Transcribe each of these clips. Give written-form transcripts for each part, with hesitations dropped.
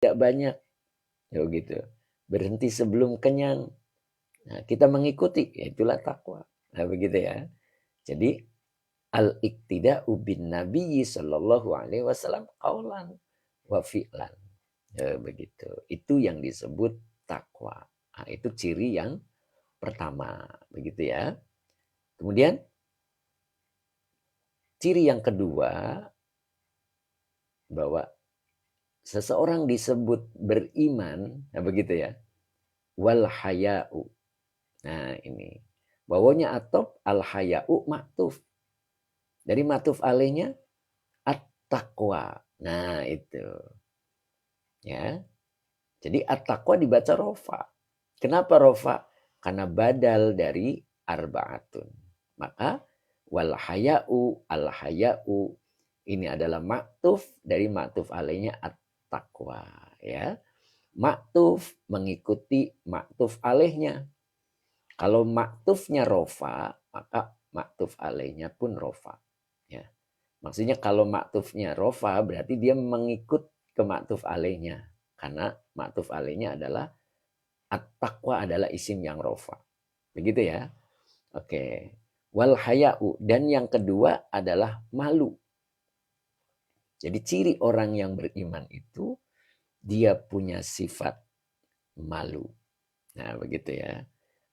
tidak banyak. Ya gitu. Berhenti sebelum kenyang. Nah, kita mengikuti, ya itulah takwa. Nah, begitu ya. Jadi al-iktida'u bin Nabi sallallahu alaihi wasallam qaulan wa fi'lan. Ya, begitu. Itu yang disebut takwa. Nah, itu ciri yang pertama, begitu ya. Kemudian ciri yang kedua bahwa seseorang disebut beriman, nah begitu ya. Wal haya'u. Nah, ini. Bawahnya atop al haya'u maktuf. Dari maktuf alaihnya at-taqwa. Nah, itu. Ya. Jadi at-taqwa dibaca rofa. Kenapa rofa? Karena badal dari arba'atun. Maka wal haya'u al haya'u ini adalah maktuf dari maktuf alaihnya at-taqwa, ya. Maktuf mengikuti maktuf alaihnya. Kalau maktufnya rofa, maka maktuf alaihnya pun rofa. Ya. Maksudnya kalau maktufnya rofa berarti dia mengikut ke maktuf alaihnya. Karena maktuf alaihnya adalah at-taqwa adalah isim yang rofa. Begitu ya. Oke. Wal haya'u. Dan yang kedua adalah malu. Jadi ciri orang yang beriman itu dia punya sifat malu. Nah begitu ya.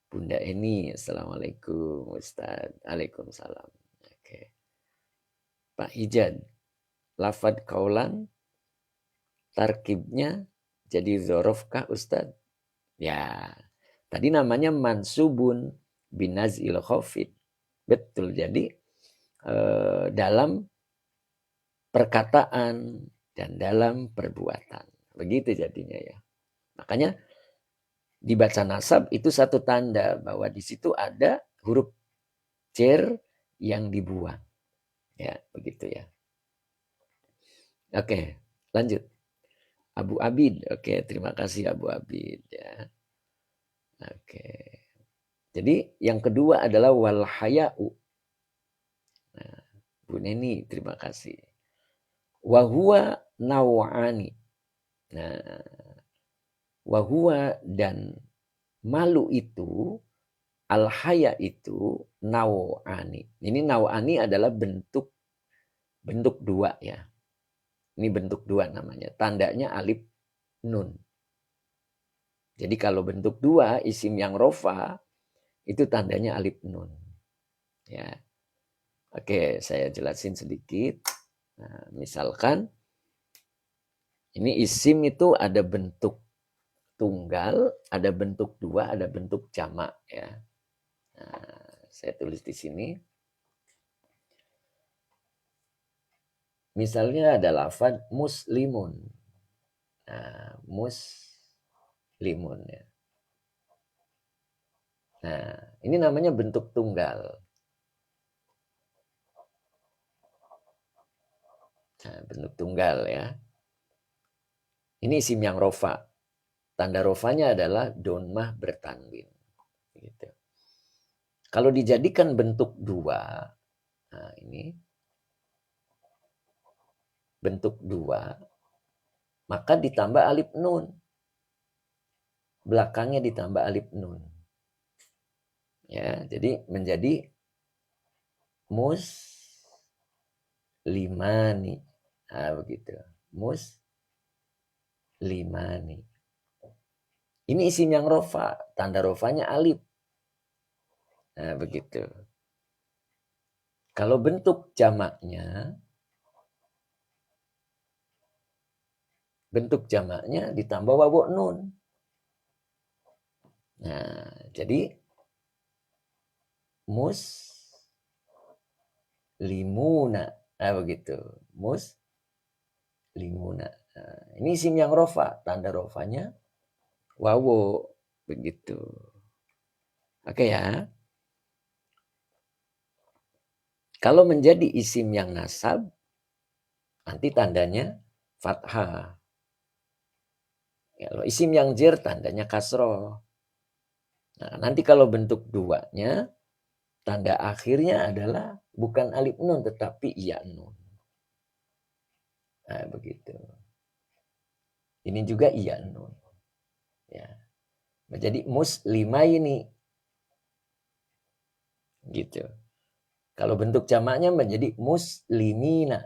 Bunda Eni, Assalamualaikum Ustaz. Waalaikumsalam. Oke. Pak Hijad, lafad kaulan, tarkibnya jadi zorof kah Ustaz? Ya, tadi namanya mansubun binazil khafid. Betul, jadi dalam perkataan dan dalam perbuatan. Begitu jadinya ya. Makanya dibaca nasab itu satu tanda bahwa di situ ada huruf cer yang dibuang. Ya, begitu ya. Oke, lanjut. Abu Abid. Oke, terima kasih Abu Abid ya. Oke. Jadi yang kedua adalah wal haya'u. Nah, Bu Neni, terima kasih. Wa huwa naw'ani. Nah, wa huwa dan malu itu al haya itu naw'ani. Ini naw'ani adalah bentuk dua ya. Ini bentuk dua namanya. Tandanya alif nun. Jadi kalau bentuk dua, isim yang rofa, itu tandanya alif nun. Ya. Oke, saya jelasin sedikit. Nah, misalkan, ini isim itu ada bentuk tunggal, ada bentuk dua, ada bentuk jamak. Ya. Nah, saya tulis di sini. Misalnya ada lafaz muslimun. Nah, muslimun ya. Nah, ini namanya bentuk tunggal. Nah, bentuk tunggal ya. Ini isim yang rofa. Tanda rofanya adalah donmah bertanwin. Gitu. Kalau dijadikan bentuk dua, nah ini bentuk dua, maka ditambah alif nun. Belakangnya ditambah alif nun. Ya, jadi menjadi muslimani. Nah, begitu. Muslimani. Ini isim yang rofa. Tanda rofanya alif. Nah, begitu. Kalau bentuk jamaknya ditambah wawu nun. Nah, jadi muslimuna. Nah, begitu. Muslimuna. Nah, ini isim yang rofa. Tanda rofanya wawu. Begitu. Oke ya. Kalau menjadi isim yang nasab, nanti tandanya fathah. Kalau isim yang jer, tandanya kasroh. Nah, nanti kalau bentuk duanya, tanda akhirnya adalah bukan alif nun, tetapi ya nun. Nah, begitu. Ini juga iya nun. Ya. Menjadi muslimaini. Gitu. Kalau bentuk jamaknya menjadi muslimina.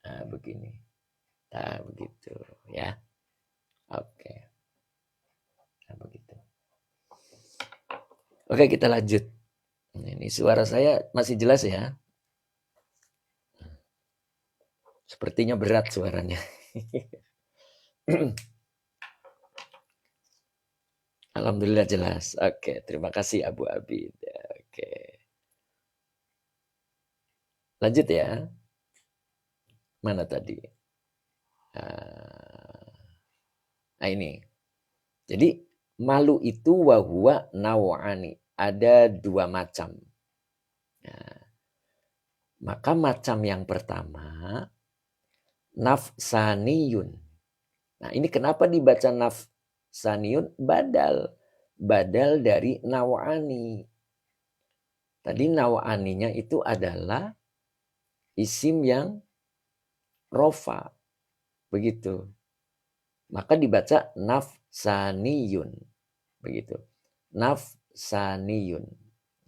Nah, begini. Nah, begitu ya. Oke. Nah, begitu. Oke, kita lanjut. Ini suara saya masih jelas ya? Sepertinya berat suaranya. Alhamdulillah jelas. Oke, terima kasih Abu Abid. Oke. Lanjut ya. Mana tadi? Nah ini. Jadi malu itu wahuwa naw'ani. Ada dua macam. Nah, maka macam yang pertama nafsaniyun. Nah ini kenapa dibaca nafsaniyun? Badal dari naw'ani. Tadi naw'aninya itu adalah isim yang rofa. Begitu. Maka dibaca nafsaniyun. Begitu. Nafsaniyun.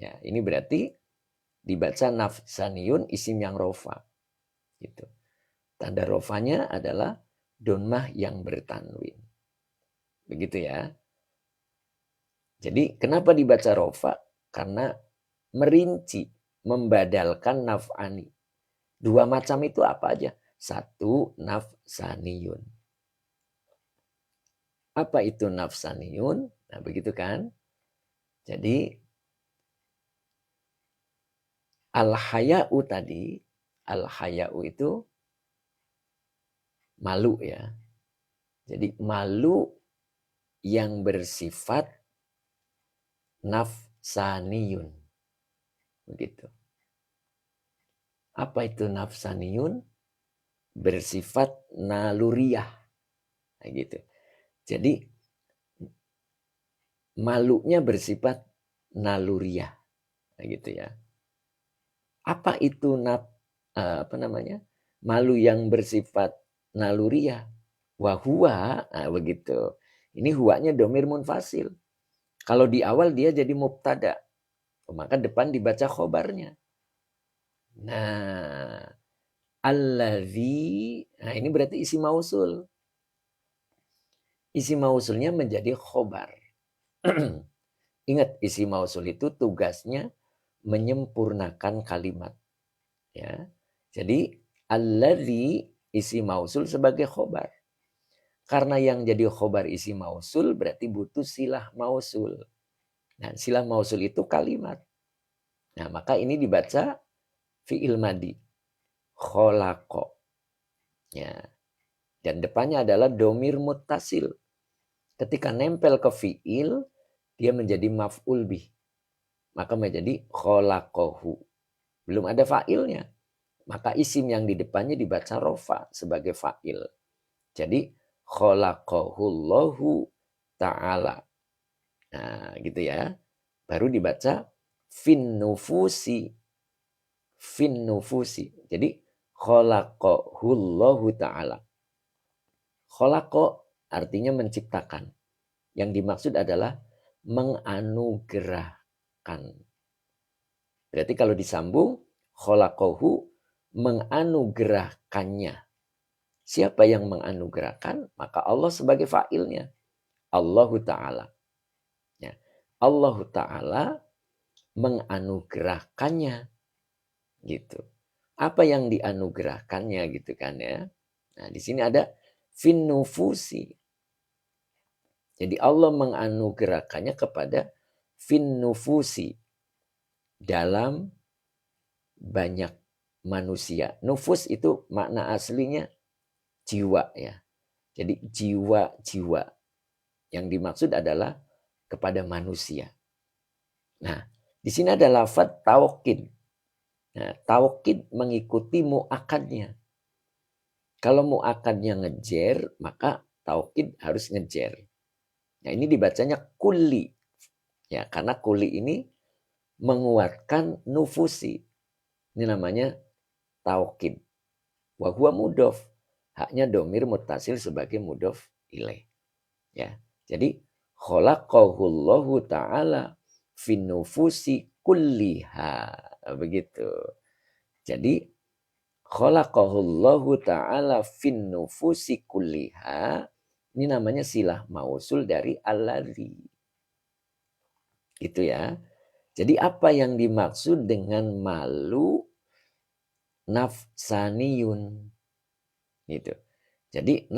Ya, ini berarti dibaca nafsaniyun isim yang rofa. Gitu. Tanda rofanya adalah donmah yang bertanwin. Begitu ya. Jadi kenapa dibaca rofa? Karena merinci, membadalkan naf'ani. Dua macam itu apa aja? Satu, nafsaniyun. Apa itu nafsaniyun? Nah begitu kan. Jadi al-haya'u tadi, al-haya'u itu malu ya. Jadi malu yang bersifat nafsaniyun. Begitu. Apa itu nafsaniyun? Bersifat naluriyah. Nah, gitu. Jadi malunya bersifat naluriyah. Nah, gitu ya. Apa itu malu yang bersifat naluriyah? Wahua, nah begitu. Ini huwanya domir munfasil. Kalau di awal dia jadi mubtada, maka depan dibaca khobarnya. Nah, allazi, nah ini berarti isi mausul. Isi mausulnya menjadi khobar. Ingat, isi mausul itu tugasnya menyempurnakan kalimat. Ya. Jadi, allazi isi mausul sebagai khobar. Karena yang jadi khobar isi mausul berarti butuh silah mausul. Nah, silah mausul itu kalimat. Nah, maka ini dibaca fi'il madi. Kholako. Ya. Dan depannya adalah domir muttasil. Ketika nempel ke fi'il, dia menjadi maf'ul bih. Maka menjadi kholakohu. Belum ada fa'ilnya. Maka isim yang di depannya dibaca rofa sebagai fa'il. Jadi kholakohullahu ta'ala. Nah gitu ya. Baru dibaca fin nufusi. Fin nufusi. Jadi kholakohullahu ta'ala. Kholako artinya menciptakan. Yang dimaksud adalah menganugerahkan. Berarti kalau disambung, kholakohu menganugerahkannya. Siapa yang menganugerahkan? Maka Allah sebagai fa'ilnya. Allahu Ta'ala. Ya. Allahu Ta'ala menganugerahkannya. Gitu. Apa yang dianugerahkannya gitu kan ya. Nah di sini ada fin nufusi. Jadi Allah menganugerahkannya kepada fin nufusi. Dalam banyak manusia. Nufus itu makna aslinya jiwa ya. Jadi jiwa-jiwa. Yang dimaksud adalah kepada manusia. Nah, di sini ada lafadz taukid. Nah, taukid mengikuti mu'akadnya. Kalau mu'akadnya ngejer, maka taukid harus ngejer. Nah, ini dibacanya kulli. Ya, karena kulli ini menguatkan nufusi. Ini namanya taukid. Wa huwa mudhof. Haknya domir mutasil sebagai mudhof ilaih. Ya. Jadi khalaqahullahu ta'ala fin nufusi kulliha. Begitu. Jadi khalaqahullahu ta'ala fin nufusi kulliha. Ini namanya silah mausul dari alladzi. Gitu ya. Jadi apa yang dimaksud dengan malu nafsaniyun? Gitu. Jadi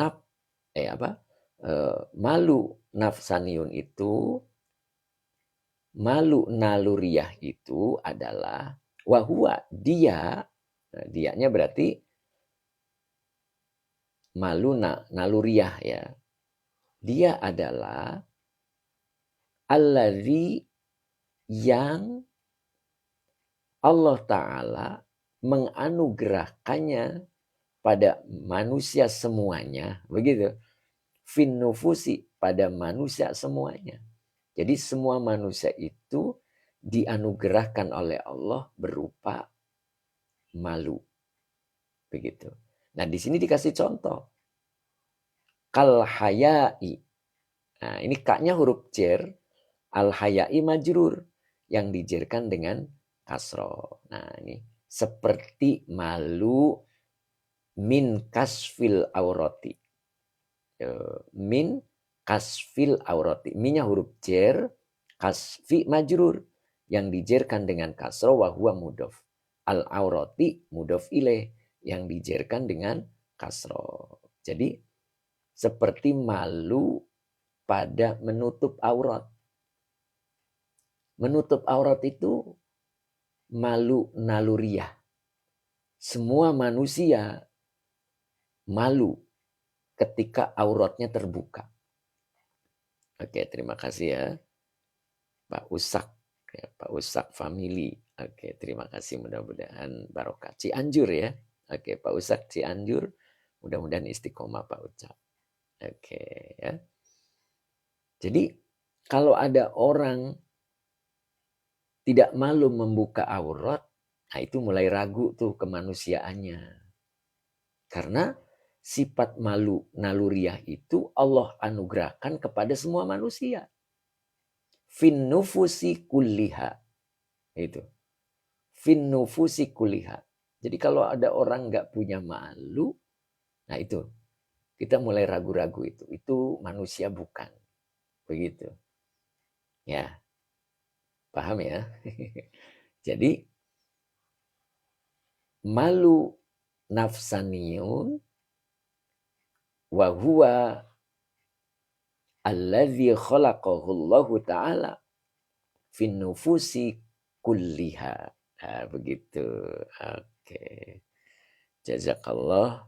malu nafsaniyun itu, malu naluriyah itu adalah wahwa dia, dianya berarti malu naluriyah ya. Dia adalah alladzi yang Allah Ta'ala menganugerahkannya pada manusia semuanya. Begitu. Fin nufusi, pada manusia semuanya. Jadi semua manusia itu dianugerahkan oleh Allah berupa malu. Begitu. Nah di sini dikasih contoh. Kal hayai. Nah ini kaknya huruf jer. Al hayai majrur. Yang dijerkan dengan kasro. Nah ini seperti malu min kasfil aurati. Min kasfil aurati. Minnya huruf jer. Kasfi majrur. Yang dijerkan dengan kasro wahuwa mudof. Al aurati mudof ilaih. Yang dijerkan dengan kasro. Jadi seperti malu pada menutup aurat. Menutup aurat itu malu naluriah. Semua manusia malu ketika auratnya terbuka. Oke, terima kasih ya Pak Usak. Ya, Pak Usak family. Oke, terima kasih, mudah-mudahan barokah. Cianjur ya. Oke, Pak Usak Cianjur. Mudah-mudahan istiqomah Pak Ucap. Oke ya. Jadi kalau ada orang tidak malu membuka aurat, nah itu mulai ragu tuh kemanusiaannya. Karena sifat malu naluriah itu Allah anugerahkan kepada semua manusia. Fin nufusi kulliha. Itu. Fin nufusi kulliha. Jadi kalau ada orang nggak punya malu, nah itu. Kita mulai ragu-ragu itu. Itu manusia bukan. Begitu. Ya. Paham ya? Jadi malu nafsaniyun wa huwa alladzi khalaqahu Allah Ta'ala fin nufusi kulliha. Nah, begitu. Oke. Jazakallah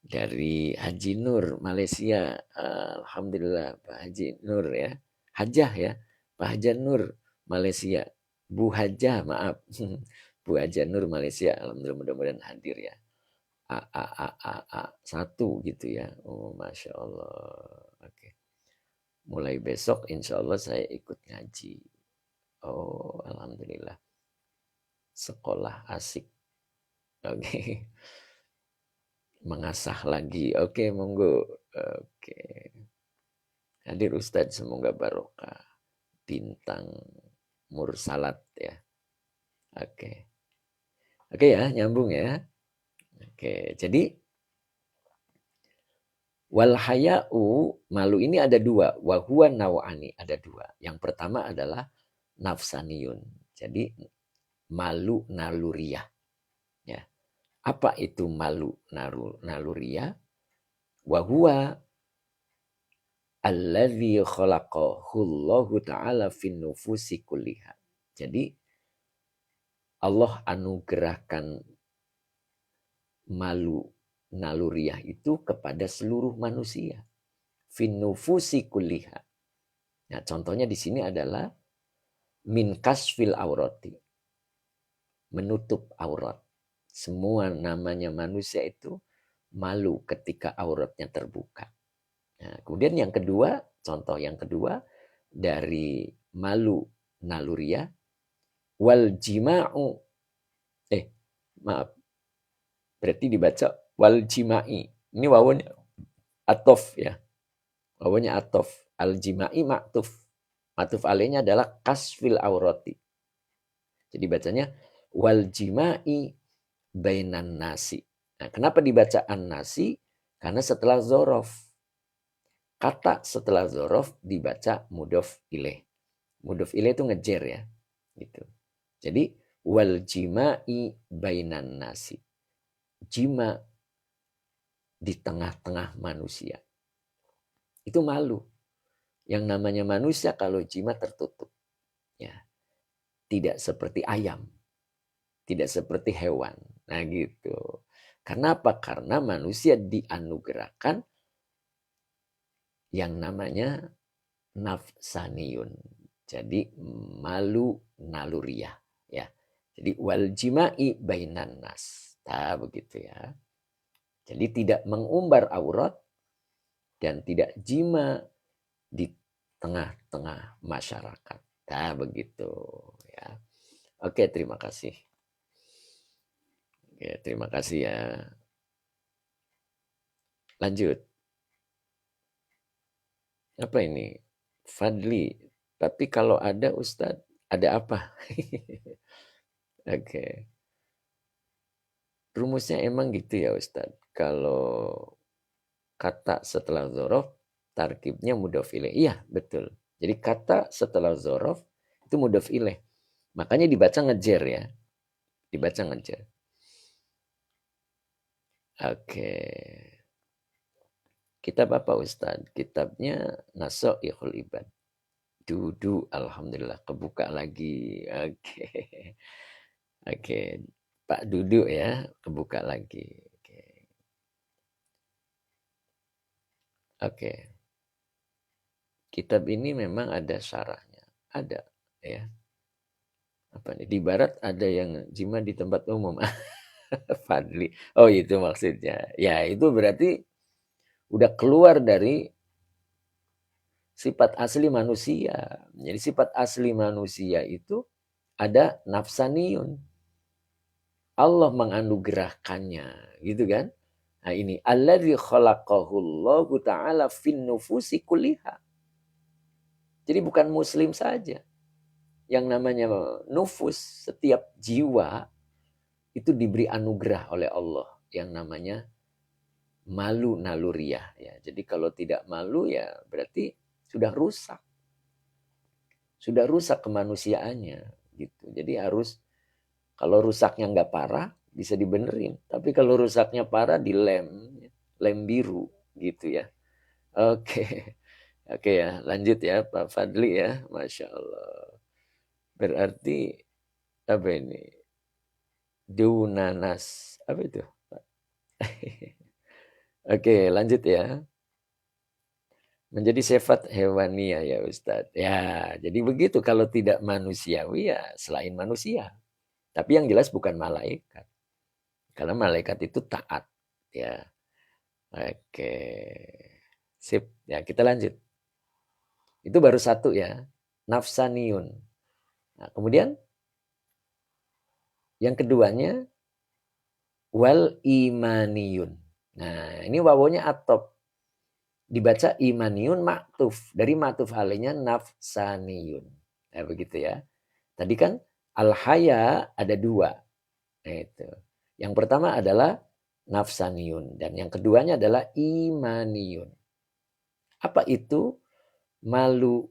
dari Haji Nur Malaysia. Alhamdulillah Pak Haji Nur ya. Hajah ya. Pak Hajah Nur Malaysia. Bu Hajah maaf. Bu Hajah Nur Malaysia. Alhamdulillah mudah-mudahan hadir ya. Satu gitu ya. Oh Masya Allah. Oke. Mulai besok insya Allah saya ikut ngaji. Oh Alhamdulillah. Sekolah asik. Oke. Mengasah lagi. Oke monggo. Oke. Hadir Ustadz semoga barokah. Bintang mursalat ya. Oke. Oke ya nyambung ya. Oke jadi wal haya'u, malu ini ada dua. Wa huwa naw'ani, ada dua. Yang pertama adalah nafsaniyun. Jadi malu naluriah. Ya. Apa itu malu naluriah? Wa huwa alladzi khalaqahu Allahu ta'ala fin nufusi kulliha. Jadi Allah anugerahkan malu naluriah itu kepada seluruh manusia. Fin nufusi kulliha. Nah, contohnya di sini adalah min kasfil aurati. Menutup aurat. Semua namanya manusia itu malu ketika auratnya terbuka. Nah, kemudian yang kedua, contoh yang kedua dari malu naluriah wal jima'u. Maaf. Berarti dibaca wal jima'i. Ini wawunya atof ya. Wawunya atof. Al-jima'i ma'tuf. Ma'tuf alaihnya adalah kasfil aurati. Jadi bacanya wal jima'i bainan nasi. Nah, kenapa dibaca an-nasi? Karena setelah zorof. Kata setelah zorof dibaca mudof ilaih. Mudof ilaih itu ngejer ya. Gitu. Jadi wal jima'i bainan nasi. Jima di tengah-tengah manusia. Itu malu. Yang namanya manusia kalau jima tertutup. Ya. Tidak seperti ayam. Tidak seperti hewan. Nah gitu. Kenapa? Karena manusia dianugerahkan yang namanya nafsaniyun. Jadi malu naluriah. Ya. Jadi wal jima'i bainan nas. Nah begitu ya. Jadi tidak mengumbar aurat dan tidak jima di tengah-tengah masyarakat. Nah begitu ya. Oke, terima kasih. Oke, terima kasih ya. Lanjut. Apa ini? Fadli. Tapi kalau ada Ustadz, ada apa? Oke. Rumusnya emang gitu ya Ustadz. Kalau kata setelah zorof, tarkibnya mudhof ilaih. Iya, betul. Jadi kata setelah zorof, itu mudhof ilaih. Makanya dibaca ngejer ya. Dibaca ngejer. Oke. Kitab apa Ustadz? Kitabnya Nasoihul Ibad. Dudu, alhamdulillah kebuka lagi. Oke. Oke. Pak Dudu ya, kebuka lagi. Oke. Oke. Kitab ini memang ada syarahnya. Ada ya. Apa nih? Di barat ada yang jima di tempat umum. Fadli. Oh, itu maksudnya. Ya, itu berarti udah keluar dari sifat asli manusia. Jadi sifat asli manusia itu ada nafsaniyun. Allah menganugerahkannya, gitu kan? Nah ini alladzi khalaqahullahu ta'ala fin nufusi kulliha. Jadi bukan muslim saja. Yang namanya nufus, setiap jiwa itu diberi anugerah oleh Allah yang namanya malu naluriah ya. Jadi kalau tidak malu ya berarti sudah rusak. Sudah rusak kemanusiaannya gitu. Jadi harus kalau rusaknya nggak parah bisa dibenerin. Tapi kalau rusaknya parah lem biru gitu ya. Oke. Oke ya, lanjut ya Pak Fadli ya. Masya Allah. Berarti apa ini? Dunanas. Apa itu? Oke, lanjut ya. Menjadi sifat hewania ya Ustadz. Ya, jadi begitu kalau tidak manusiawi ya selain manusia. Tapi yang jelas bukan malaikat. Karena malaikat itu taat. Ya, oke. Sip, ya kita lanjut. Itu baru satu ya. Nafsaniyun. Nah, kemudian yang keduanya wal imaniyun. Nah, ini wawonya atop. Dibaca imaniyun maktuf. Dari maktuf alainya nafsaniyun. Nah, begitu ya. Tadi kan al-haya ada dua. Nah, itu. Yang pertama adalah nafsaniyun. Dan yang keduanya adalah imaniyun. Apa itu? Malu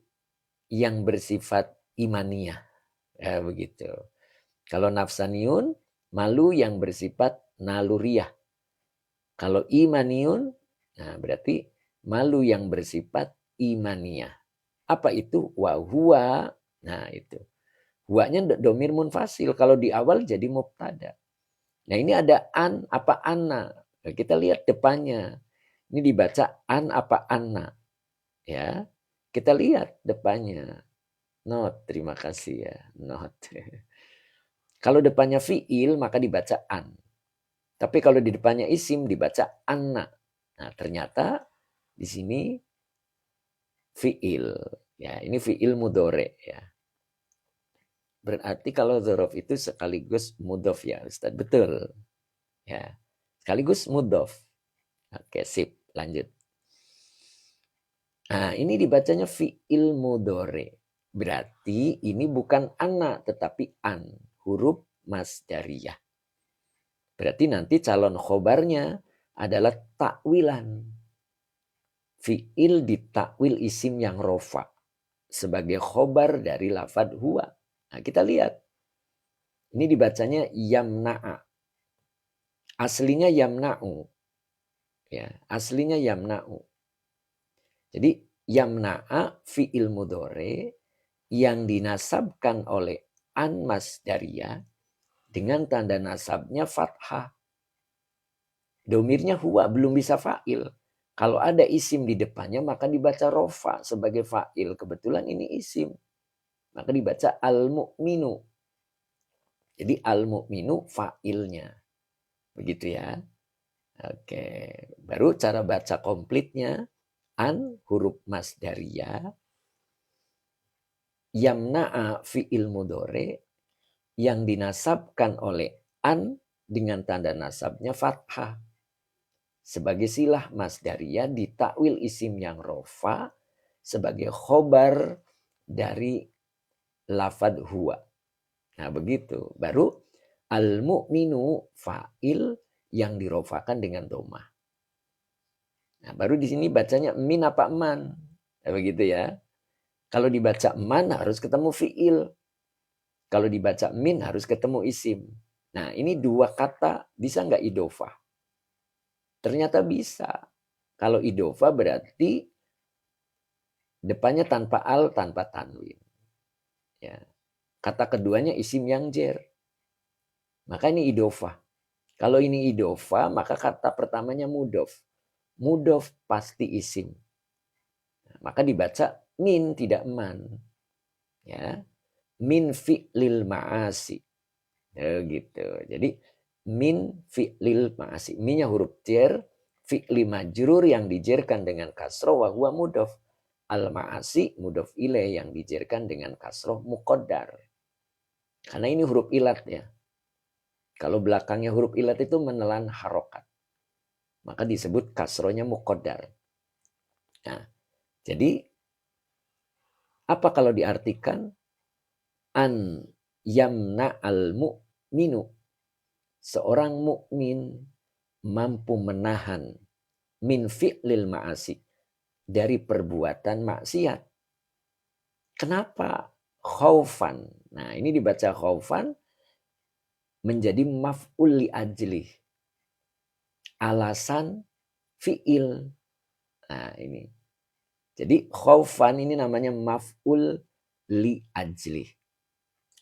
yang bersifat imaniyah. Ya, begitu. Kalau nafsaniyun, malu yang bersifat naluriyah. Kalau imaniyun, nah berarti malu yang bersifat imaniyah. Apa itu? Wahua. Nah itu. Huanya domir munfasil. Kalau di awal jadi mubtada. Nah ini ada an apa anna. Nah, kita lihat depannya. Ini dibaca an apa anna. Ya. Kita lihat depannya. Not. Terima kasih ya. Not. Kalau depannya fiil maka dibaca an. Tapi kalau di depannya isim dibaca anna. Nah ternyata di sini fiil. Ya ini fiil mudore ya. Berarti kalau dzaraf itu sekaligus mudhof ya Ustaz. Betul. Ya. Sekaligus mudhof. Oke, sip. Lanjut. Nah, ini dibacanya fi'il mudhari. Berarti ini bukan ana tetapi an, huruf masdariyah. Berarti nanti calon khobarnya adalah takwilan. Fi'il ditakwil isim yang rofa sebagai khobar dari lafad huwa. Nah, kita lihat. Ini dibacanya yamna'a. Aslinya yamna'u. Ya, aslinya yamna'u. Jadi yamna'a fi'il mudhari yang dinasabkan oleh an masdariyah dengan tanda nasabnya fathah. Domirnya huwa, belum bisa fa'il. Kalau ada isim di depannya maka dibaca rofa sebagai fa'il. Kebetulan ini isim. Maka dibaca al-mu'minu. Jadi al-mu'minu fa'ilnya. Begitu ya. Oke. Baru cara baca komplitnya. An huruf masdariyah. Yamna'a fi'il mudhari yang dinasabkan oleh an dengan tanda nasabnya fathah. Sebagai silah masdariyah ditakwil isim yang rofa sebagai khobar dari lafad huwa. Nah begitu. Baru al-mu'minu fa'il yang dirofakan dengan domah. Nah baru di sini bacanya min apa man. Nah, begitu ya. Kalau dibaca man harus ketemu fi'il. Kalau dibaca min harus ketemu isim. Nah ini dua kata bisa nggak idofah? Ternyata bisa. Kalau idofah berarti depannya tanpa al, tanpa tanwin. Ya. Kata keduanya isim yang jer. Maka ini idofah. Kalau ini idofah maka kata pertamanya mudof. Mudof pasti isim. Maka dibaca min tidak man. Ya. Min fi'lil ma'asi. Ya, gitu. Jadi min fi'lil ma'asi. Minnya huruf jer, fi'li majrur yang dijerkan dengan kasroh wa huwa mudof. Al ma'asi mudof ilaih yang dijerkan dengan kasroh muqaddar. Karena ini huruf ilat ya. Kalau belakangnya huruf ilat itu menelan harokat. Maka disebut kasrohnya muqaddar. Nah, jadi apa kalau diartikan an yamna al mu'minu, seorang mukmin mampu menahan min fi'lil ma'asi, dari perbuatan maksiat. Kenapa? Khaufan. Nah ini dibaca khaufan menjadi maf'ul li ajli. Alasan fi'il. Nah ini. Jadi khaufan ini namanya maf'ul li ajli.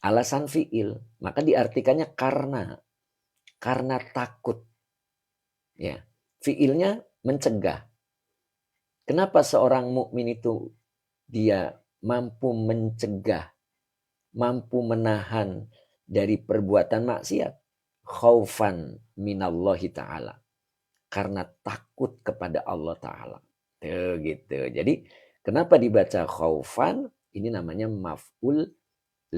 Alasan fi'il. Maka diartikannya karena. Karena takut. Ya. Fi'ilnya mencegah. Kenapa seorang mukmin itu dia mampu mencegah, mampu menahan dari perbuatan maksiat? Khaufan minallahi ta'ala. Karena takut kepada Allah Ta'ala. Tuh, gitu. Jadi kenapa dibaca khaufan? Ini namanya maf'ul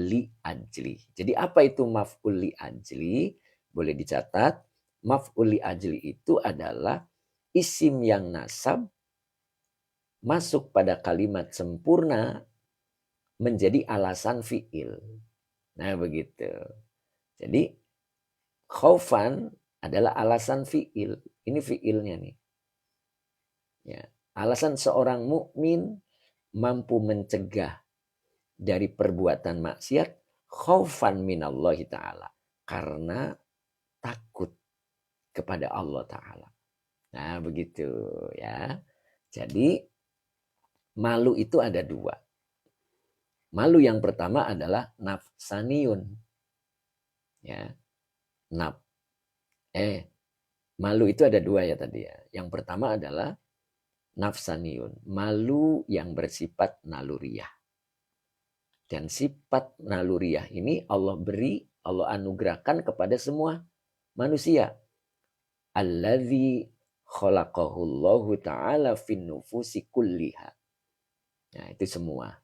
li ajli. Jadi apa itu maf'ul li ajli? Boleh dicatat. Maf'ul li ajli itu adalah isim yang nasab masuk pada kalimat sempurna menjadi alasan fi'il. Nah begitu. Jadi khaufan adalah alasan fi'il. Ini fi'ilnya nih. Ya. Alasan seorang mukmin mampu mencegah dari perbuatan maksiat khaufan minallahi ta'ala. Karena takut kepada Allah Ta'ala. Nah begitu ya. Jadi malu itu ada dua. Malu yang pertama adalah nafsaniyun. Ya. Malu itu ada dua ya tadi ya. Yang pertama adalah nafsaniyun. Malu yang bersifat naluriah. Dan sifat naluriah ini Allah beri, Allah anugerahkan kepada semua manusia. Alladzi khalaqahullahu ta'ala fin nufusi kulliha. Nah itu semua.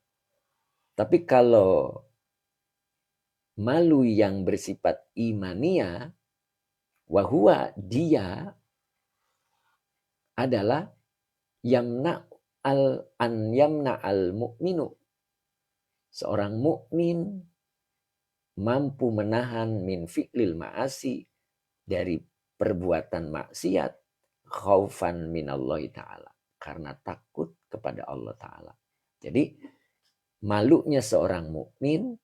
Tapi kalau malu yang bersifat imania, wahua dia adalah yamna al mu'minu. Seorang mukmin mampu menahan min fi'lil ma'asi, dari perbuatan maksiat, khaufan minallahi ta'ala, karena takut kepada Allah ta'ala. Jadi malunya seorang mukmin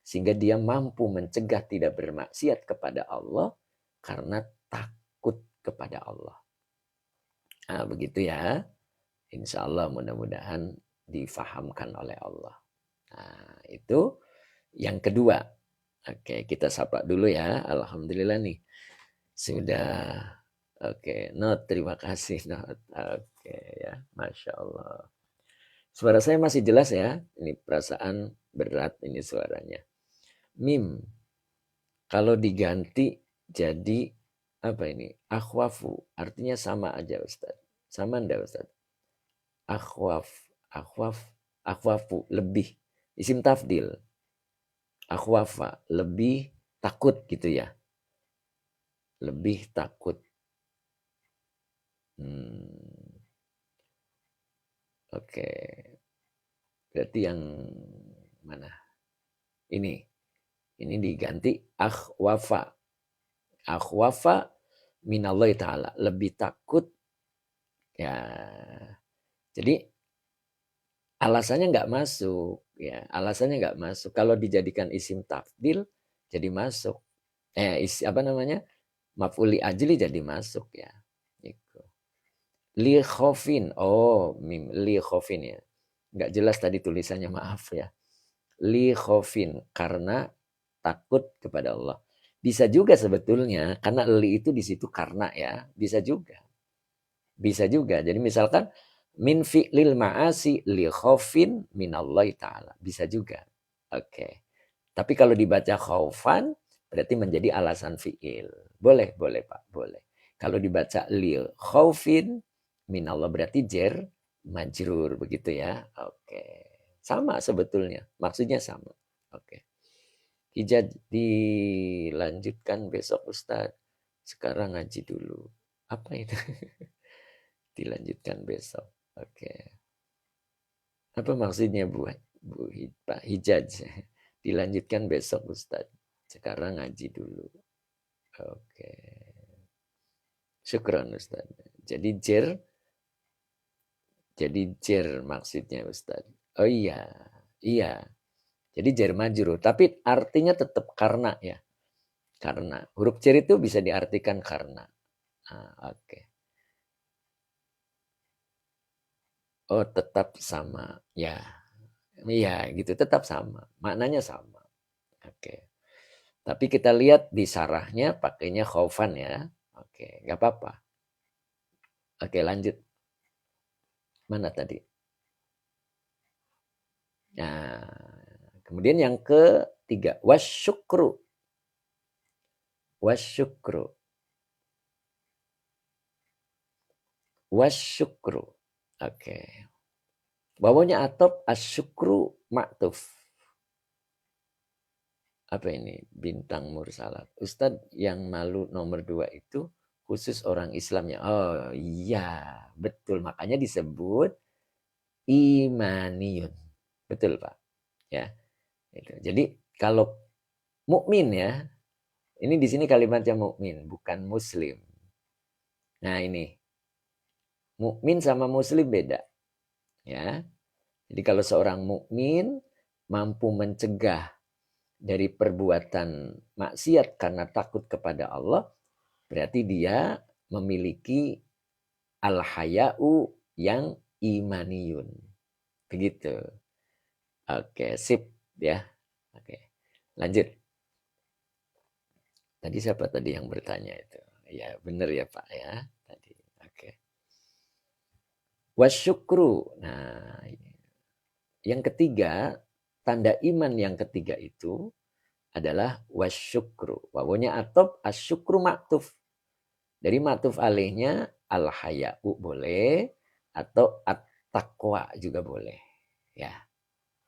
sehingga dia mampu mencegah tidak bermaksiat kepada Allah karena takut kepada Allah. Nah, begitu ya. Insya Allah mudah-mudahan difahamkan oleh Allah. Nah, itu yang kedua. Oke, kita sapa dulu ya. Alhamdulillah nih. Sudah. Oke, Not, terima kasih Not. Oke ya, Masya Allah. Suara saya masih jelas ya. Ini perasaan berat ini suaranya. Mim. Kalau diganti jadi apa ini? Akhwafu. Artinya sama aja Ustaz. Sama enggak Ustaz? Akhwafu. Lebih. Isim tafdil. Akhwafa. Lebih takut gitu ya. Lebih takut. Oke. Berarti yang mana? Ini diganti akhwafa. Akhwafa minallahi ta'ala. Lebih takut. Ya. Jadi alasannya nggak masuk. Ya, alasannya nggak masuk. Kalau dijadikan isim tafdil jadi masuk. Apa namanya? Maf'uli ajli jadi masuk ya. Gitu. Li khofin. Oh, mim li khofin ya. Nggak jelas tadi tulisannya, maaf ya. Li khofin, karena takut kepada Allah. Bisa juga sebetulnya karena li itu di situ karena ya, bisa juga. Bisa juga. Jadi misalkan min fi'lil ma'asi li khaufin minallahi ta'ala. Bisa juga. Oke. Tapi kalau dibaca khaufan berarti menjadi alasan fi'il. Boleh Pak, boleh. Kalau dibaca li khaufin minallah berarti jer majrur begitu ya. Oke. Sama sebetulnya. Maksudnya sama. Oke. Hijab dilanjutkan besok Ustadz. Sekarang ngaji dulu. Apa itu? Dilanjutkan besok. Oke. Apa maksudnya Pak Hijaj? Dilanjutkan besok Ustadz. Sekarang ngaji dulu. Oke. Syukran Ustadz. Jadi jer maksudnya Ustadz. Oh iya. Iya. Jadi jar majrur, tapi artinya tetap karena ya. Karena huruf jar itu bisa diartikan karena. Oke. Oh, tetap sama. Ya. Iya, gitu, tetap sama. Maknanya sama. Oke. Tapi kita lihat di sarahnya pakainya khaufan ya. Oke, nggak apa-apa. Oke, lanjut. Mana tadi? Nah, kemudian yang ketiga, wasyukru. Wasyukru. Wasyukru. Oke. Bawahnya atop asyukru maktuf. Apa ini? Bintang mursalat. Ustadz yang malu nomor 2 itu khusus orang Islamnya. Oh iya, betul. Makanya disebut imaniyun. Betul Pak. Ya. Itu. Jadi kalau mukmin ya, ini di sini kalimatnya mukmin, bukan muslim. Nah ini, mukmin sama muslim beda. Ya. Jadi kalau seorang mukmin mampu mencegah dari perbuatan maksiat karena takut kepada Allah, berarti dia memiliki al-haya'u yang imaniyun. Begitu. Oke, sip ya. Oke. Lanjut. Tadi siapa tadi yang bertanya itu? Ya, benar ya Pak ya. Tadi. Oke. Wasyukru. Nah, yang ketiga, tanda iman yang ketiga itu adalah wasyukru. Wawunya atop, asyukru maktuf. Dari maktuf alihnya al-haya'u boleh atau at-taqwa juga boleh. Ya.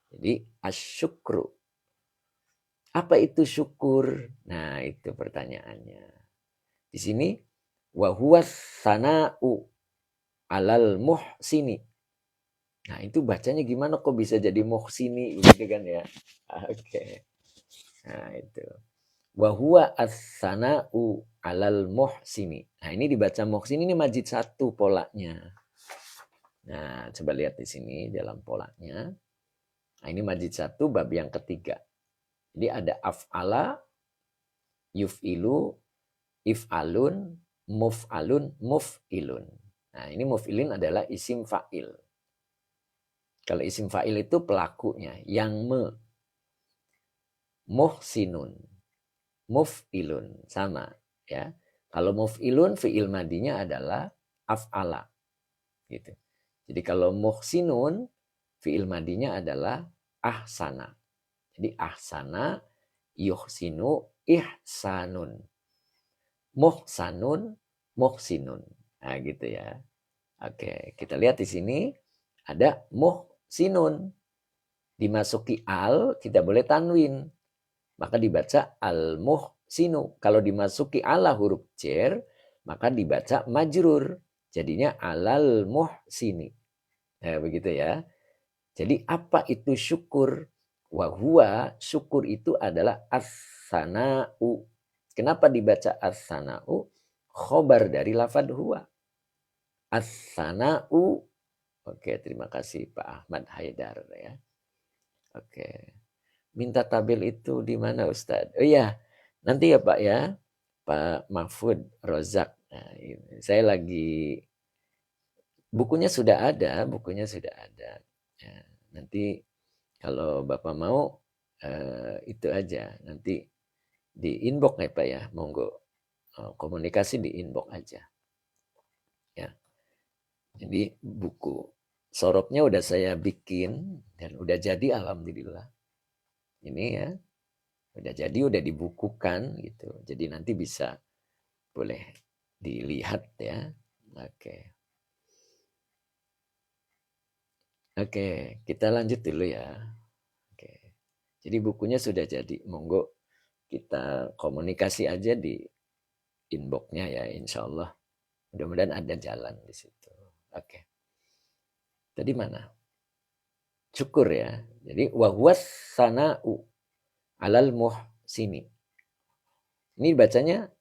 Jadi asyukru. Apa itu syukur? Nah, itu pertanyaannya. Di sini wa huwa sana'u alal muhsini. Nah, itu bacanya gimana kok bisa jadi muhsini gitu kan ya. Oke. Nah, itu. Wa huwa as-sana'u 'alal muhsini. Nah, ini dibaca muhsini ini majid satu polanya. Nah, coba lihat di sini dalam polanya. Nah, ini majid satu bab yang ketiga. Jadi ada af'ala, yuf'ilu, if'alun, muf'alun, muf'ilun. Nah, ini muf'ilun adalah isim fa'il. Kalau isim fa'il itu pelakunya, yang muhsinun, muf'ilun, sama ya. Kalau muf'ilun fi'il madinya adalah af'ala gitu. Jadi kalau muhsinun fi'il madinya adalah ahsana. Jadi ahsana yuhsinu ihsanun. Muhsanun muhsinun. Nah, gitu ya. Oke, kita lihat di sini ada muhsinun. Dimasuki al tidak boleh tanwin. Maka dibaca al muhsinu. Kalau dimasuki ala huruf jar, maka dibaca majrur. Jadinya alal muhsini. Nah, begitu ya. Jadi apa itu syukur? Wahua syukur itu adalah as-sana'u. Kenapa dibaca as-sana'u? Khobar dari lafad huwa. As-sana'u. Oke, terima kasih Pak Ahmad Haidar ya. Oke. Minta tabel itu di mana Ustadz? Oh iya, nanti ya Pak ya. Pak Mahfud Rozak. Nah, ini. Saya lagi bukunya sudah ada. Ya, nanti kalau Bapak mau itu aja nanti di inbox ya Pak ya, monggo komunikasi di inbox aja. Ya. Jadi buku sorobnya udah saya bikin dan udah jadi alhamdulillah. Ini ya, udah jadi udah dibukukan gitu. Jadi nanti bisa boleh dilihat ya. Oke. Oke, kita lanjut dulu ya. Oke. Jadi bukunya sudah jadi. Monggo kita komunikasi aja di inboxnya ya, insya Allah. Mudah-mudahan ada jalan di situ. Oke. Tadi mana? Syukur ya. Jadi wahwas sana'u alal muhsini. Ini bacanya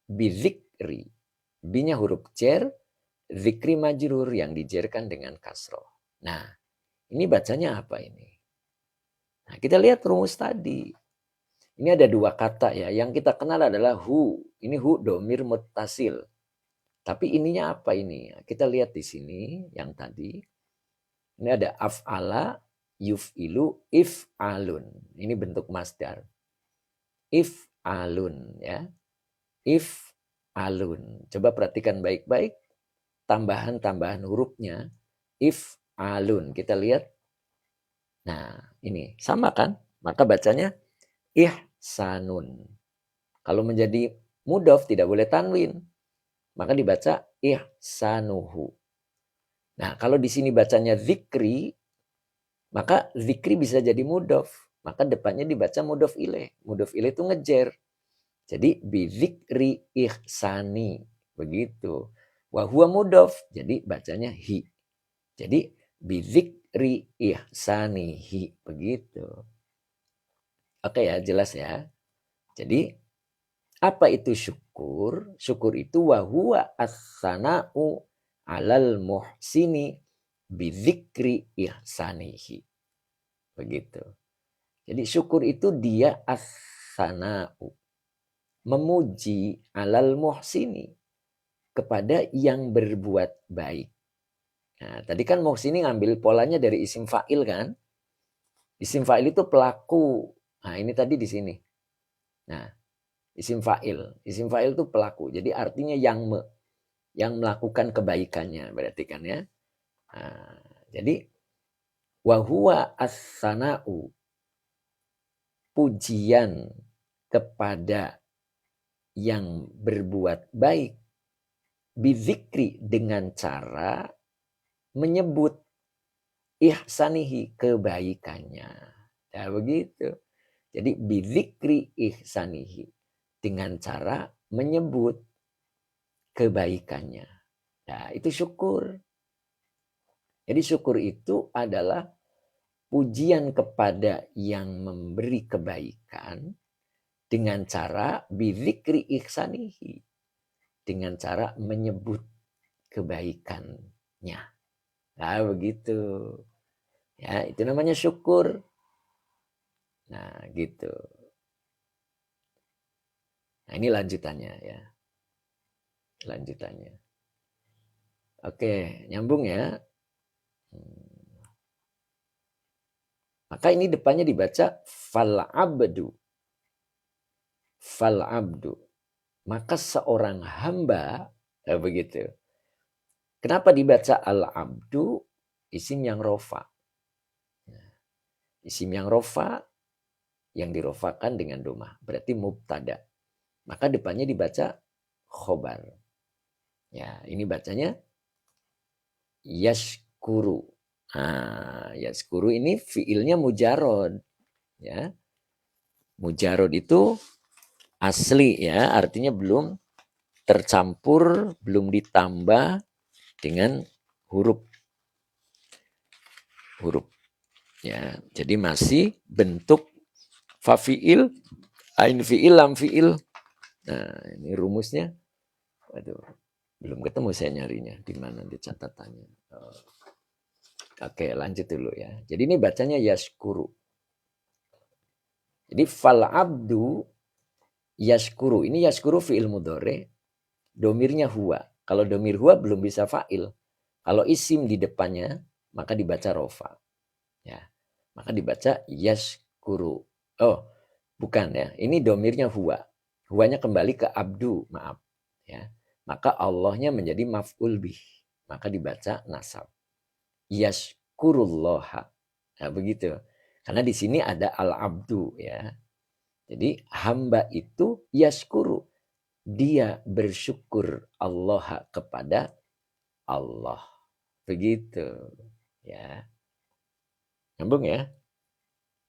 bizikri. Binya huruf jar, zikri majrur yang dijerkan dengan kasroh. Nah, ini bacanya apa ini? Nah, kita lihat rumus tadi. Ini ada dua kata ya. Yang kita kenal adalah hu. Ini hu domir mutasil. Tapi ininya apa ini? Kita lihat di sini yang tadi. Ini ada af'ala, yuf'ilu, if'alun. Ini bentuk masdar. If'alun ya. If'alun. Coba perhatikan baik-baik. Tambahan-tambahan hurufnya. If'alun. Kita lihat. Nah ini sama kan? Maka bacanya ihsanun. Kalau menjadi mudhof tidak boleh tanwin. Maka dibaca ihsanuhu. Nah, kalau di sini bacanya zikri, maka zikri bisa jadi mudhof. Maka depannya dibaca mudhof ilaih. Mudhof ilaih itu ngejer. Jadi bizikri ihsani. Begitu. Wa huwa mudhof. Jadi bacanya hi. Jadi bizikri ihsanihi. Begitu. Oke ya, jelas ya. Jadi apa itu syukur? Syukur itu wahuwa as-sana'u alal muhsini bizikri ihsanihi. Begitu. Jadi syukur itu dia as-sana'u. Memuji alal muhsini. Kepada yang berbuat baik. Nah, tadi kan muhsini ngambil polanya dari isim fa'il kan? Isim fa'il itu pelaku. Nah, ini tadi di sini. Nah, isim fa'il. Isim fa'il itu pelaku. Jadi artinya yang melakukan kebaikannya berarti kan ya. Nah, jadi wahuwa as-sana'u. Pujian kepada yang berbuat baik. Bizikri dengan cara menyebut ihsanihi kebaikannya. Nah begitu. Jadi bizikri ihsanihi. Dengan cara menyebut kebaikannya. Nah itu syukur. Jadi syukur itu adalah pujian kepada yang memberi kebaikan dengan cara bidzikri ihsanihi, dengan cara menyebut kebaikannya. Nah, begitu. Ya, itu namanya syukur. Nah, gitu. Nah, ini lanjutannya ya. Lanjutannya. Oke, nyambung ya. Maka ini depannya dibaca fal abdu. Fal abdu. Maka seorang hamba, begitu. Kenapa dibaca al abdu? Isim yang rofa. Isim yang rofa yang dirofakan dengan domah. Berarti mubtada. Maka depannya dibaca khobar. Ya, ini bacanya yashkuru. Nah, yashkuru ini fiilnya mujarod. Ya. Mujarod itu asli ya, artinya belum tercampur, belum ditambah dengan huruf. Ya, jadi masih bentuk fa fiil, ain fiil, lam fiil. Nah, ini rumusnya. Waduh, belum ketemu saya nyarinya di mana di catatannya. Oke, lanjut dulu ya. Jadi ini bacanya yashkuru. Jadi fal abdu yashkuru. Ini yashkuru fiil mudhari, domirnya huwa. Kalau domir huwa belum bisa fa'il. Kalau isim di depannya maka dibaca rofa. Ya, maka dibaca yashkuru. Oh, bukan ya. Ini domirnya huwa. Huwanya kembali ke abdu, maaf. Ya, maka Allahnya menjadi maf'ul bih. Maka dibaca nasab. Yashkurullaha. Nah, begitu. Karena di sini ada al-abdu ya. Jadi hamba itu yashkuru. Dia bersyukur Allah kepada Allah. Begitu. Ya. Nyambung ya?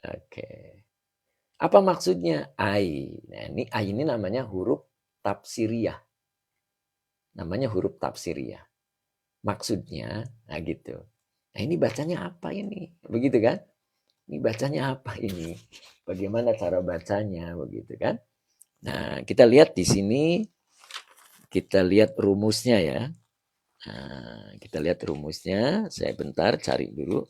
Oke. Apa maksudnya? Ai. Nah, ai ini namanya huruf tafsiriyah. Namanya huruf tafsiriyah. Maksudnya, nah gitu. Nah, ini bacanya apa ini? Begitu kan? Ini bacanya apa ini? Bagaimana cara bacanya begitu kan? Nah, kita lihat di sini, kita lihat rumusnya ya. Nah, kita lihat rumusnya. Saya bentar cari dulu.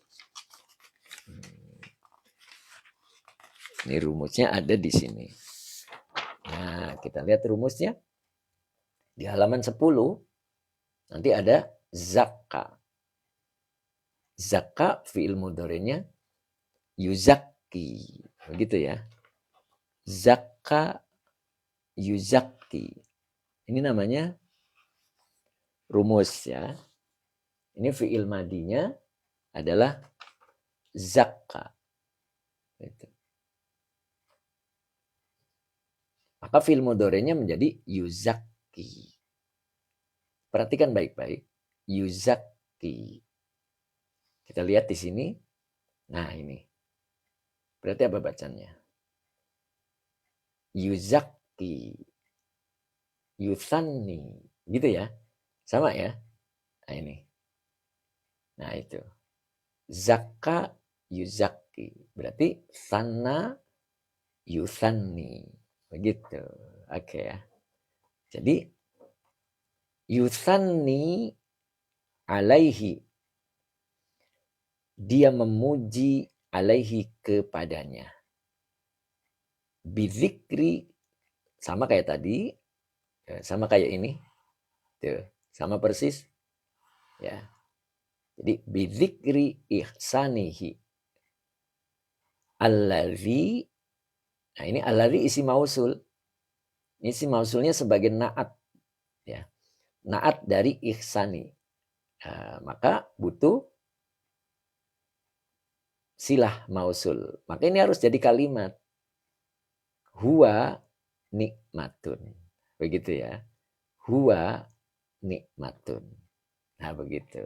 Ini rumusnya ada di sini. Nah, kita lihat rumusnya. Di halaman 10 nanti ada zakka. Zakka fi'il mudhari'nya yuzakki. Begitu ya. Zakka yuzakki. Ini namanya rumus ya. Ini fi'il madinya adalah zakka. Gitu. Maka fi'il mudhari'nya menjadi yuzakki. Perhatikan baik-baik. Yuzakki. Kita lihat di sini. Nah, ini. Berarti apa bacanya? Yuzakki. Yusanni. Gitu ya. Sama ya. Nah, ini. Nah, itu. Zakka yuzakki. Berarti sana yusanni. Begitu. Oke ya. Jadi yusanni alaihi. Dia memuji alaihi kepadanya. Bizikri sama kayak tadi, sama kayak ini. Tuh, sama persis. Ya. Jadi bizikri ihsanihi. Allazi. Nah, ini allazi isi mausul. Isi mausulnya sebagai naat. Ya. Naat dari ihsani. Nah, maka butuh silah mausul. Maka ini harus jadi kalimat. Huwa nikmatun. Begitu ya. Huwa nikmatun. Nah, begitu.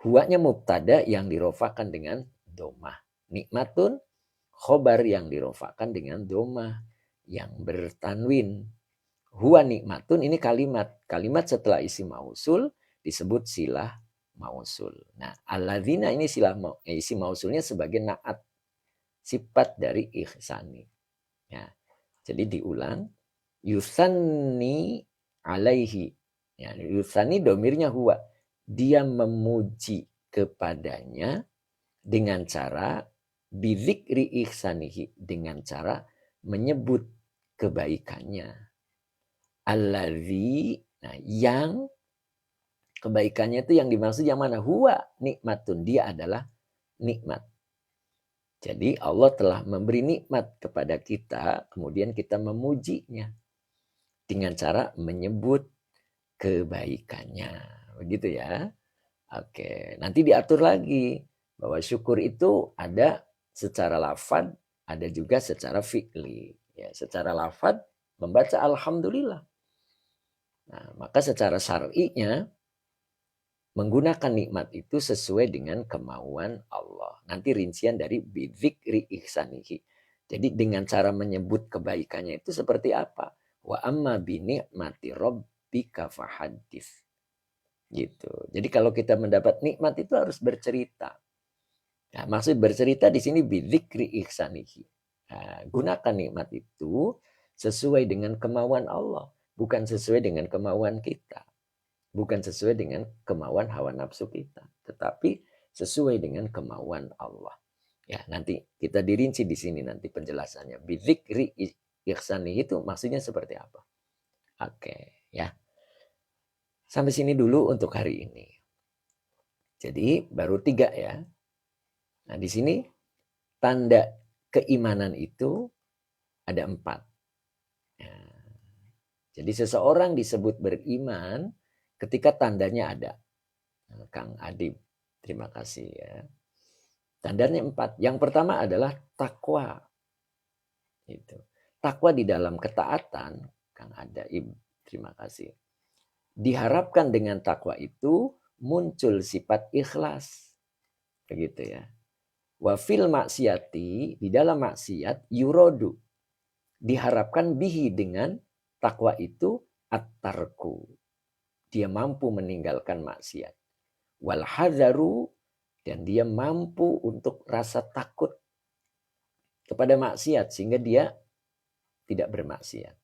Huwanya mubtada yang dirofakan dengan domah. Nikmatun khobar yang dirofakan dengan domah yang bertanwin. Huwa nikmatun ini kalimat. Kalimat setelah isi mausul disebut silah mausul. Nah, alladzina ini isim mausulnya sebagai naat, sifat dari ihsani. Ya, jadi diulang, yusanni alaihi. Ya, yusanni domirnya huwa. Dia memuji kepadanya dengan cara bidzikri ihsanihi, dengan cara menyebut kebaikannya. Alladzi, nah yang kebaikannya itu yang dimaksud yang mana? Huwa nikmatun, dia adalah nikmat. Jadi Allah telah memberi nikmat kepada kita, kemudian kita memujinya dengan cara menyebut kebaikannya. Begitu ya. Oke, nanti diatur lagi bahwa syukur itu ada secara lafaz, ada juga secara fi'li. Ya, secara lafaz membaca alhamdulillah. Nah, maka secara syar'inya menggunakan nikmat itu sesuai dengan kemauan Allah. Nanti rincian dari bidzikri ihsanihi. Jadi dengan cara menyebut kebaikannya itu seperti apa? Wa amma bi ni'mati rabbika fahaddits. Gitu. Jadi kalau kita mendapat nikmat itu harus bercerita. Nah, maksud bercerita di sini bidzikri ihsanihi. Nah, gunakan nikmat itu sesuai dengan kemauan Allah, bukan sesuai dengan kemauan kita. Bukan sesuai dengan kemauan hawa nafsu kita, tetapi sesuai dengan kemauan Allah. Ya, nanti kita dirinci di sini nanti penjelasannya. Bidzikri ihsani itu maksudnya seperti apa? Oke, ya. Sampai sini dulu untuk hari ini. Jadi baru 3 ya. Nah, di sini tanda keimanan itu ada 4. Ya. Jadi seseorang disebut beriman ketika tandanya ada. Kang Adib, terima kasih ya. Tandanya 4. Yang pertama adalah takwa. Itu. Takwa di dalam ketaatan, Kang Adaib, terima kasih. Diharapkan dengan takwa itu muncul sifat ikhlas. Begitu ya. Wa fil maksiati, di dalam maksiat yurodu. Diharapkan bihi dengan takwa itu at-tarku. Dia mampu meninggalkan maksiat. Wal hadzaru, dan dia mampu untuk rasa takut kepada maksiat sehingga dia tidak bermaksiat.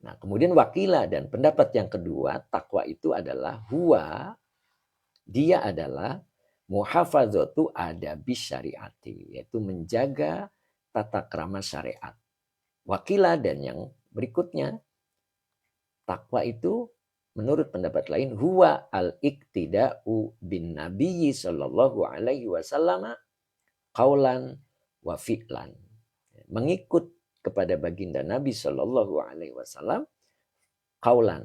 Nah, kemudian wakila dan pendapat yang kedua, takwa itu adalah huwa, dia adalah muhafadzatu adabis syariati, yaitu menjaga tata krama syariat. Wakila dan yang berikutnya, takwa itu menurut pendapat lain huwa al-iktida'u bin nabiyyi sallallahu alaihi wasallam qaulan wa fi'lan. Mengikut kepada baginda Nabi sallallahu alaihi wasallam qaulan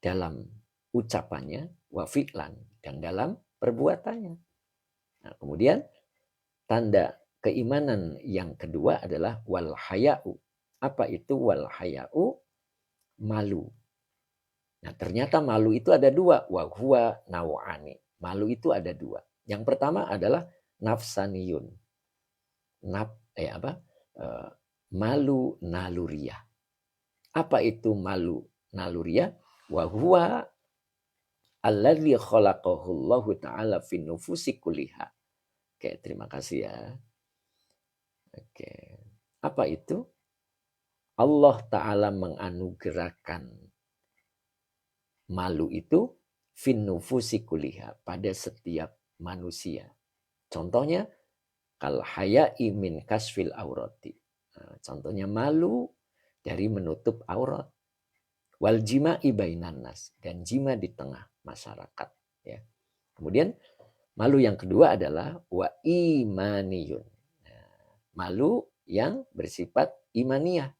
dalam ucapannya, wa fi'lan dan dalam perbuatannya. Nah, kemudian tanda keimanan yang kedua adalah wal haya'u. Apa itu wal haya'u? Malu. Nah, ternyata malu itu ada 2. Wa huwa naw'ani. Malu itu ada 2. Yang pertama adalah nafsaniyun. Malu naluriah. Apa itu malu naluriah? Wa huwa alladzi khalaqahu Allah taala fi nufusi kulliha. Oke, terima kasih ya. Oke. Apa itu? Allah taala menganugerahkan malu itu fin nufusi kulliha, pada setiap manusia. Contohnya kal haya'i min kasfil aurati. Nah, contohnya malu dari menutup aurat. Wal jima'i bainan nas, dan jima di tengah masyarakat ya. Kemudian malu yang kedua adalah wa imaniyun. Nah, malu yang bersifat imaniyah.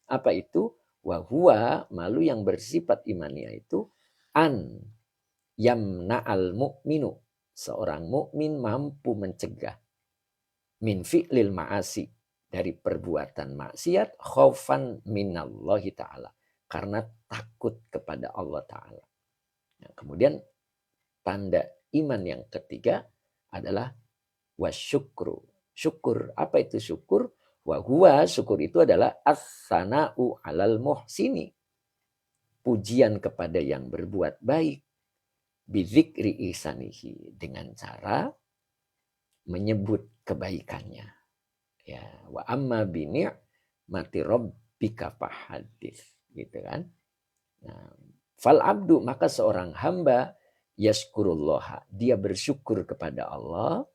Apa itu? Wa huwa, malu yang bersifat imaniyah itu an yamna'al mu'minu, seorang mukmin mampu mencegah min fi'lil ma'asi, dari perbuatan maksiat, khaufan minallahi ta'ala, karena takut kepada Allah ta'ala. Nah, kemudian tanda iman yang ketiga adalah wasyukru. Syukur. Apa itu syukur? Wa huwa, syukur itu adalah as-sana'u alal muhsini, pujian kepada yang berbuat baik. Bidzikri ihsanihi, dengan cara menyebut kebaikannya. Ya, wa amma bi ni'mati rabbika fahadits, gitu kan. Nah, fal abdu, maka seorang hamba yaskurullah, dia bersyukur kepada Allah.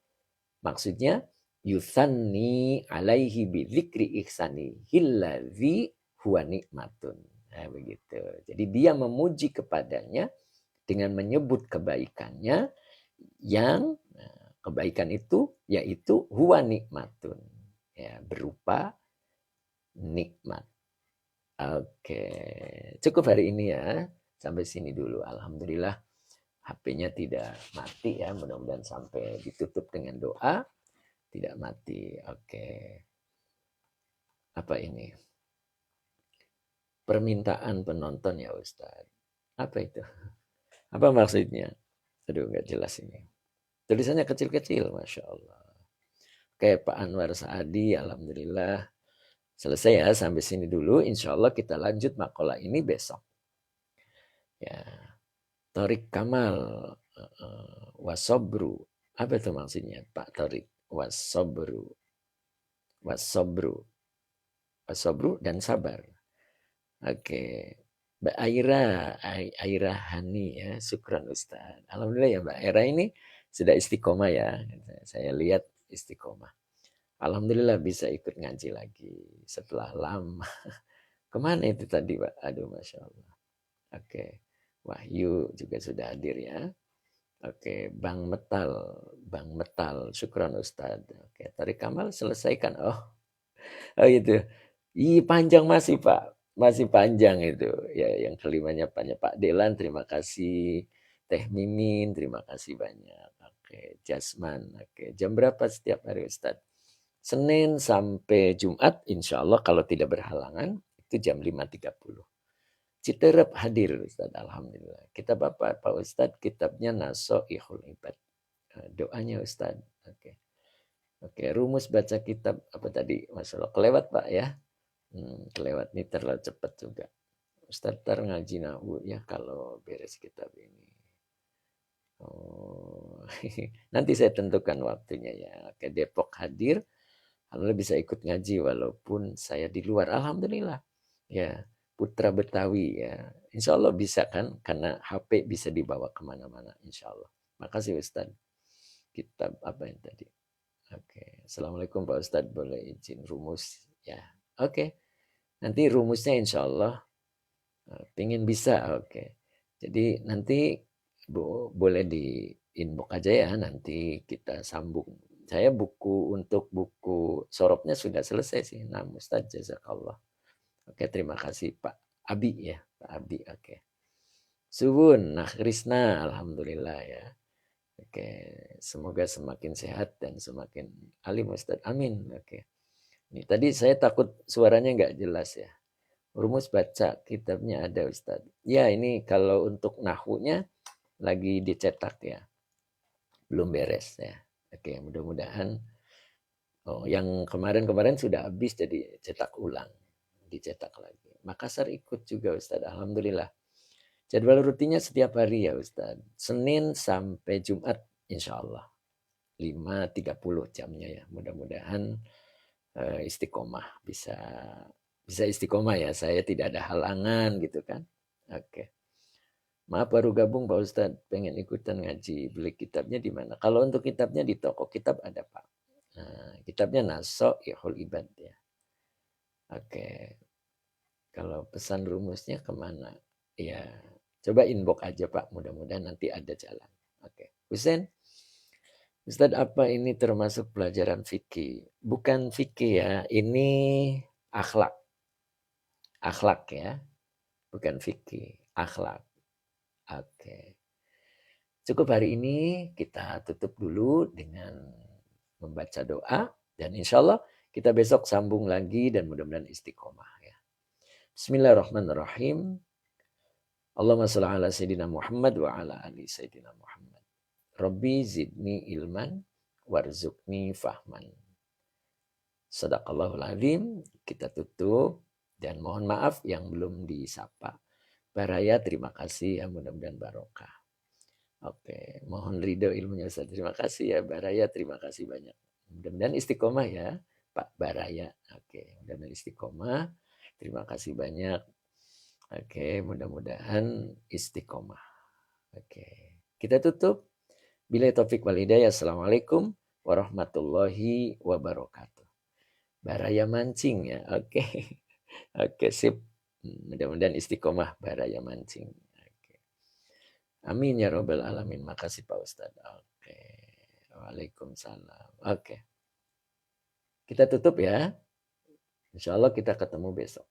Maksudnya yusanni alaihi bi dzikri ihsani hilladzi huwa nikmatun. Nah, begitu. Jadi dia memuji kepadanya dengan menyebut kebaikannya yang kebaikan itu yaitu huwa nikmatun. Ya, berupa nikmat. Oke, cukup hari ini ya. Sampai sini dulu. Alhamdulillah HP-nya tidak mati ya. Mudah-mudahan sampai ditutup dengan doa. Tidak mati. Oke. Apa ini? Permintaan penonton ya Ustaz. Apa itu? Apa maksudnya? Aduh, nggak jelas ini. Tulisannya kecil-kecil, Masya Allah. Oke, Pak Anwar Saadi, Alhamdulillah. Selesai ya, sampai sini dulu. Insya Allah kita lanjut makalah ini besok. Ya, Torik Kamal, wasobru. Apa itu maksudnya Pak Torik? Wasobru. Wasobru. Wasobru dan sabar. Oke. Mbak Aira Hani ya, syukran Ustaz. Alhamdulillah ya Mbak Aira ini sudah istiqomah ya. Saya lihat istiqomah. Alhamdulillah bisa ikut ngaji lagi setelah lama. Kemana itu tadi Pak? Aduh Masya Allah. Oke. Wahyu juga sudah hadir ya. Oke, Bang Metal, syukran Ustaz. Oke, Tarik Kamal selesaikan. Oh itu. Panjang masih Pak. Masih panjang itu. Ya, yang kelimanya banyak. Pak Delan, terima kasih. Teh Mimin, terima kasih banyak. Oke, Jasman. Oke, jam berapa setiap hari Ustaz? Senin sampai Jumat, insya Allah kalau tidak berhalangan, itu jam 5.30. Citerep hadir Ustaz, Alhamdulillah. Kitab apa Pak Ustaz? Kitabnya Nasoihul Ibad. Doanya Ustaz. Oke. Oke, rumus baca kitab apa tadi? Masalah kelewat Pak ya. Kelewat nih terlalu cepat juga. Ustaz tar ngaji nahu ya kalau beres kitab ini. Oh, nanti saya tentukan waktunya ya. Oke, Depok hadir. Alhamdulillah bisa ikut ngaji walaupun saya di luar. Alhamdulillah. Ya, putra Betawi ya. Insya Allah bisa kan, karena HP bisa dibawa kemana-mana. Insya Allah. Makasih Ustaz. Kitab apa yang tadi? Oke. Assalamualaikum Pak Ustaz. Boleh izin rumus? Ya. Oke. Nanti rumusnya insya Allah. Pengen bisa. Oke. Jadi nanti boleh di inbox aja ya. Nanti kita sambung. Saya untuk buku sorobnya sudah selesai sih. Nah, Ustaz jazakallah. Oke, terima kasih Pak Abi ya. Pak Abi, oke. Suwun, nah Krisna, Alhamdulillah ya. Oke, semoga semakin sehat dan semakin alim Ustaz. Amin. Oke. Ini tadi saya takut suaranya nggak jelas ya. Rumus baca kitabnya ada Ustaz. Ya ini kalau untuk nahunya lagi dicetak ya. Belum beres ya. Oke, mudah-mudahan yang kemarin-kemarin sudah habis jadi cetak ulang. Dicetak lagi. Makassar ikut juga Ustaz. Alhamdulillah. Jadwal rutinnya setiap hari ya Ustaz. Senin sampai Jumat insya Allah. 5.30 jamnya ya. Mudah-mudahan istiqomah. Bisa istiqomah ya. Saya tidak ada halangan gitu kan. Oke. Maaf baru gabung Pak Ustadz. Pengen ikutan ngaji. Beli kitabnya di mana? Kalau untuk kitabnya di toko kitab ada Pak. Nah, kitabnya Nasoihul Ibad ya. Oke. Kalau pesan rumusnya kemana? Ya, coba inbox aja Pak. Mudah-mudahan nanti ada jalan. Oke. Husein, Ustadz apa ini termasuk pelajaran fikih? Bukan fikih ya. Ini akhlak. Akhlak ya. Bukan fikih. Akhlak. Oke. Cukup hari ini kita tutup dulu dengan membaca doa. Dan insya Allah kita besok sambung lagi dan mudah-mudahan istiqomah ya. Bismillahirrahmanirrahim. Allahumma shalli ala Sayyidina Muhammad wa ala ali Sayyidina Muhammad. Rabbi zidni ilman warzuqni fahman. Sadaqallahul azim. Kita tutup dan mohon maaf yang belum disapa. Baraya terima kasih ya mudah-mudahan barokah. Oke, mohon ridho ilmunya Ustaz. Terima kasih ya Baraya, terima kasih banyak. Mudah-mudahan istiqomah ya Pak Baraya. Oke, mudah-mudahan istiqomah. Terima kasih banyak. Oke, mudah-mudahan istiqomah. Oke, kita tutup. Bila taufik wal hidayah. Assalamualaikum warahmatullahi wabarakatuh. Baraya mancing ya. Oke. Oke, sip. Mudah-mudahan istiqomah Baraya mancing. Oke. Amin ya robbal alamin. Makasih Pak Ustadz. Oke. Waalaikumsalam. Oke. Kita tutup ya. Insya Allah kita ketemu besok.